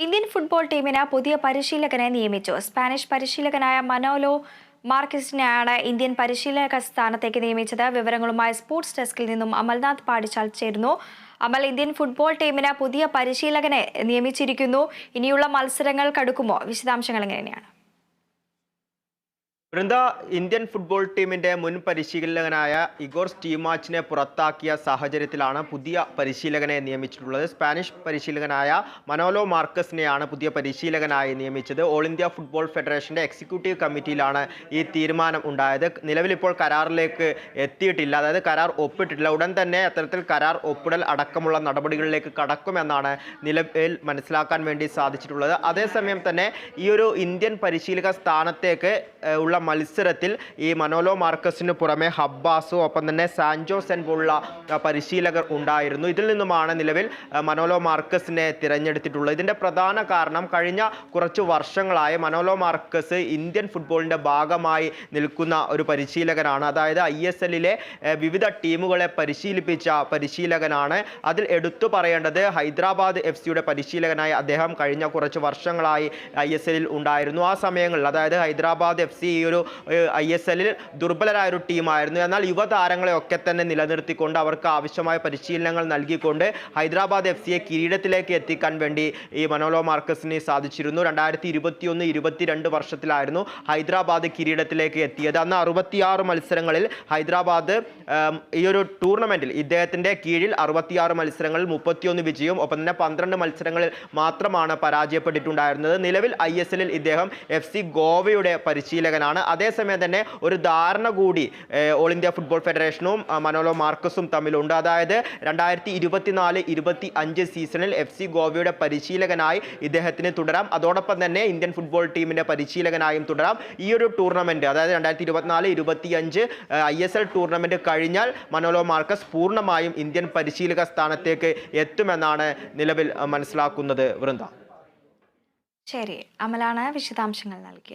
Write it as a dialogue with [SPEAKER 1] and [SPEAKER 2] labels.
[SPEAKER 1] Indian football ടീമിന് പുതിയ പരിശീലകനെ നിയമിച്ചു. സ്പാനിഷ് പരിശീലകനായ മനോലോ മാർക്കസിനെയാണ് ഇന്ത്യൻ പരിശീലക സ്ഥാനത്തേക്ക് നിയമിച്ചത്. വിവരങ്ങളുമായി സ്പോർട്സ് ഡെസ്കിൽ നിന്നും അമൽനാഥ് പാടിച്ചാൽ ചേരുന്നു. അമൽ, ഇന്ത്യൻ ഫുട്ബോൾ ടീമിന് പുതിയ പരിശീലകനെ നിയമിച്ചിരിക്കുന്നു. ഇനിയുള്ള മത്സരങ്ങൾ കടുക്കുമോ? വിശദാംശങ്ങൾ എങ്ങനെയാണ്?
[SPEAKER 2] വൃന്ദ, ഇന്ത്യൻ ഫുട്ബോൾ ടീമിന്റെ മുൻ പരിശീലകനായ ഇഗോർ സ്റ്റീമാച്ചിനെ പുറത്താക്കിയ സാഹചര്യത്തിലാണ് പുതിയ പരിശീലകനെ നിയമിച്ചിട്ടുള്ളത്. സ്പാനിഷ് പരിശീലകനായ മനോലോ മാർക്കസിനെയാണ് പുതിയ പരിശീലകനായി നിയമിച്ചത്. ഓൾ ഇന്ത്യ ഫുട്ബോൾ ഫെഡറേഷന്റെ എക്സിക്യൂട്ടീവ് കമ്മിറ്റിയിലാണ് ഈ തീരുമാനം ഉണ്ടായത്. നിലവിൽ ഇപ്പോൾ കരാറിലേക്ക് എത്തിയിട്ടില്ല, അതായത് കരാർ ഒപ്പിട്ടിട്ടില്ല. ഉടൻ തന്നെ അത്തരത്തിൽ കരാർ ഒപ്പിടൽ അടക്കമുള്ള നടപടികളിലേക്ക് കടക്കുമെന്നാണ് നിലവിൽ മനസ്സിലാക്കാൻ വേണ്ടി സാധിച്ചിട്ടുള്ളത്. അതേസമയം തന്നെ ഈ ഒരു ഇന്ത്യൻ പരിശീലക സ്ഥാനത്തേക്ക് ഉള്ള മത്സരത്തിൽ ഈ മനോലോ മാർക്കസിന് പുറമെ ഹബ്ബാസും ഒപ്പം തന്നെ സാൻജോ സെൻ പോലുള്ള പരിശീലകർ ഉണ്ടായിരുന്നു. ഇതിൽ നിന്നുമാണ് നിലവിൽ മനോലോ മാർക്കസിനെ തിരഞ്ഞെടുത്തിട്ടുള്ളത്. ഇതിൻ്റെ പ്രധാന കാരണം കഴിഞ്ഞ കുറച്ച് വർഷങ്ങളായി മനോലോ മാർക്കസ് ഇന്ത്യൻ ഫുട്ബോളിൻ്റെ ഭാഗമായി നിൽക്കുന്ന ഒരു പരിശീലകനാണ്. അതായത് ISL വിവിധ ടീമുകളെ പരിശീലിപ്പിച്ച പരിശീലകനാണ്. അതിൽ എടുത്തു പറയേണ്ടത് ഹൈദരാബാദ് FC പരിശീലകനായി അദ്ദേഹം കഴിഞ്ഞ കുറച്ച് വർഷങ്ങളായി ISL ഉണ്ടായിരുന്നു. ആ സമയങ്ങളിൽ അതായത് ഹൈദരാബാദ് FC ഈ ഒരു ISL ദുർബലരായ ഒരു ടീമായിരുന്നു. എന്നാൽ യുവതാരങ്ങളെ ഒക്കെ തന്നെ നിലനിർത്തിക്കൊണ്ട് അവർക്ക് ആവശ്യമായ പരിശീലനങ്ങൾ നൽകിക്കൊണ്ട് ഹൈദരാബാദ് FC കിരീടത്തിലേക്ക് എത്തിക്കാൻ വേണ്ടി ഈ മനോലോ മാർക്കസിന് സാധിച്ചിരുന്നു. 2021-22 വർഷത്തിലായിരുന്നു ഹൈദരാബാദ് കിരീടത്തിലേക്ക് എത്തിയത്. അന്ന് 66 മത്സരങ്ങളിൽ ഹൈദരാബാദ് ഈ ഒരു ടൂർണമെന്റിൽ ഇദ്ദേഹത്തിന്റെ കീഴിൽ 66 മത്സരങ്ങളിൽ 31 വിജയവും ഒപ്പം തന്നെ 12 മത്സരങ്ങളിൽ മാത്രമാണ് പരാജയപ്പെട്ടിട്ടുണ്ടായിരുന്നത്. നിലവിൽ ISL ഇദ്ദേഹം FC ഗോവയുടെ പരിശീലകനാണ്. അതേസമയം തന്നെ ഒരു ധാരണ കൂടി ഓൾ ഇന്ത്യ ഫുട്ബോൾ ഫെഡറേഷനും മനോലോ മാർക്കസും തമ്മിലുണ്ട്. അതായത് 2024-25 സീസണിൽ FC ഗോവയുടെ പരിശീലകനായി ഇദ്ദേഹത്തിന് തുടരാം. അതോടൊപ്പം തന്നെ ഇന്ത്യൻ ഫുട്ബോൾ ടീമിന്റെ പരിശീലകനായും തുടരാം. ഈ ഒരു ടൂർണമെന്റ് അതായത് 2024-25 ISL ടൂർണമെന്റ് കഴിഞ്ഞാൽ മനോലോ മാർക്കസ് പൂർണ്ണമായും ഇന്ത്യൻ പരിശീലക സ്ഥാനത്തേക്ക് എത്തുമെന്നാണ് നിലവിൽ മനസ്സിലാക്കുന്നത്. വൃന്ദ,
[SPEAKER 1] ശരി, അമലാണ് വിശദാംശങ്ങൾ നൽകിയത്.